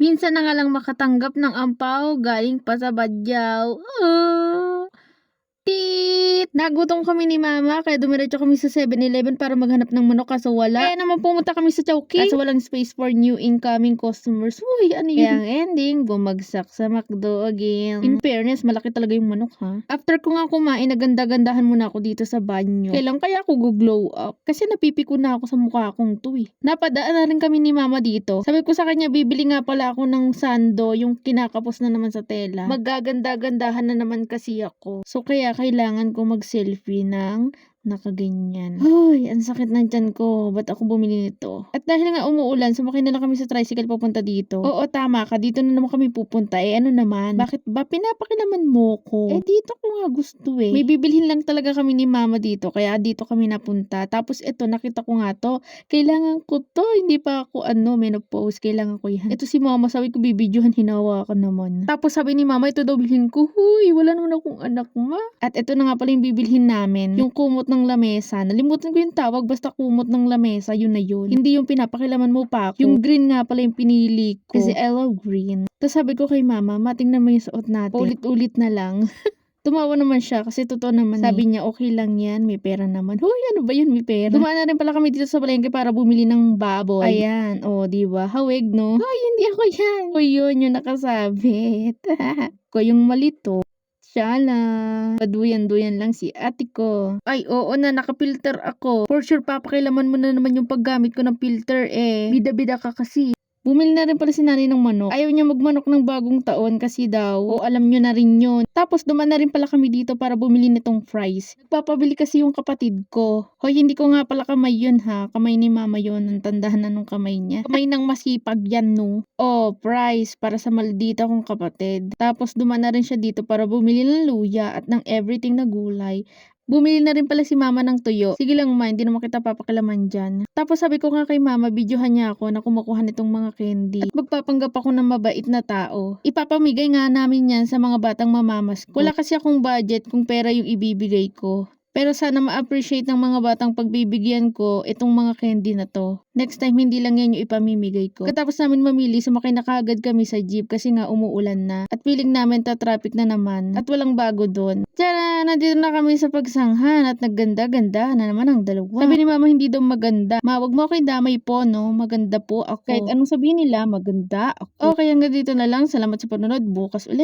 Minsan na nga lang makatanggap ng ampaw galing pa sa badyaw. Tit! Nagutom kami ni mama kaya dumiretso kami sa 7-Eleven para maghanap ng manok kaso wala. Kaya naman pumunta kami sa Chowking kaso walang space for new incoming customers. Uy, ano yun? Kaya ang ending, bumagsak sa McDo again. In fairness, malaki talaga yung manok ha. After ko nga kumain, naganda-gandahan muna ako dito sa banyo. Kailan kaya ako go-glow up? Kasi napipiko na ako sa mukha kong to eh. Napadaan na rin kami ni mama dito. Sabi ko sa kanya, bibili nga pala ako ng sando, yung kinakapos na naman sa tela. Maggaganda-gandahan na naman kasi ako. So kaya kailangan ko mag-selfie ng nakaganyan. Ay, ang sakit ng tiyan ko. Ba't ako bumili nito? At dahil nga umuulan, sumakay na lang kami sa tricycle papunta dito. Oo, tama ka. Dito na naman kami pupunta. Eh, ano naman? Bakit ba pinapakilaman mo ko? Eh, dito ko nga gusto eh. May bibilhin lang talaga kami ni mama dito. Kaya dito kami napunta. Tapos ito, nakita ko nga to. Kailangan ko to. Hindi pa ako menopause. Kailangan ko yan. Ito si mama. Sabi ko, bibidyohan. Hinawakan naman. Tapos sabi ni mama, ito daw bilhin ko. Huy, wala naman akong anak ma. At ito na nga pala yung bibilhin namin. Yung kumot ng lamesa. Nalimutan ko yung tawag. Basta kumot ng lamesa. Yun na yun. Hindi yung pinapakilaman mo pa ako. Yung green nga pala yung pinili ko. Kasi I love green. Tapos sabi ko kay mama, matingnan mo yung suot natin. Ulit-ulit na lang. Tumawa naman siya kasi totoo naman. Sabi niya, okay lang yan, may pera naman. Hoy, ano ba yun, may pera? Dumaan na rin pala kami dito sa palengke para bumili ng baboy. Ayan, diba? Hawig, no? Hoy, hindi ako yan. Hoy, yun, yung nakasabit. Ko yung malito. Shala. Paduyan-duyan lang si ate ko. Ay, oo na, nakapilter ako. For sure, papakilaman mo na naman yung paggamit ko ng filter eh. Bida-bida ka kasi. Bumili na rin pala si nanay ng manok. Ayaw niya magmanok ng bagong taon kasi daw, alam nyo na rin yun. Tapos dumaan na rin pala kami dito para bumili nitong fries. Nagpapabili kasi yung kapatid ko. Hoy, hindi ko nga pala kamay yun ha. Kamay ni mama yun. Ang tandahan na nung kamay niya. Kamay ng masipag yan no. Fries para sa maldita kong kapatid. Tapos dumaan na rin siya dito para bumili ng luya at ng everything na gulay. Bumili na rin pala si mama ng tuyo. Sige lang ma, hindi naman kita papakilaman dyan. Tapos sabi ko nga kay mama, videohan niya ako na kumukuha nitong mga candy. At magpapanggap ako ng mabait na tao. Ipapamigay nga namin yan sa mga batang mamamas ko. Wala kasi akong budget kung pera yung ibibigay ko. Pero sana ma-appreciate ng mga batang pagbibigyan ko itong mga candy na to. Next time, hindi lang yan yung ipamimigay ko. Katapos namin mamili, sumakay na kaagad kami sa jeep kasi nga umuulan na. At feeling namin ta-traffic na naman. At walang bago doon. Tara, nandito na kami sa pagsanghan at nagganda-ganda na naman ang dalawa. Sabi ni mama, hindi daw maganda. Ma, wag mo kayo damay po, no? Maganda po ako. Kahit anong sabihin nila, maganda ako. Okay, hanggang dito na lang. Salamat sa panonood. Bukas ulit.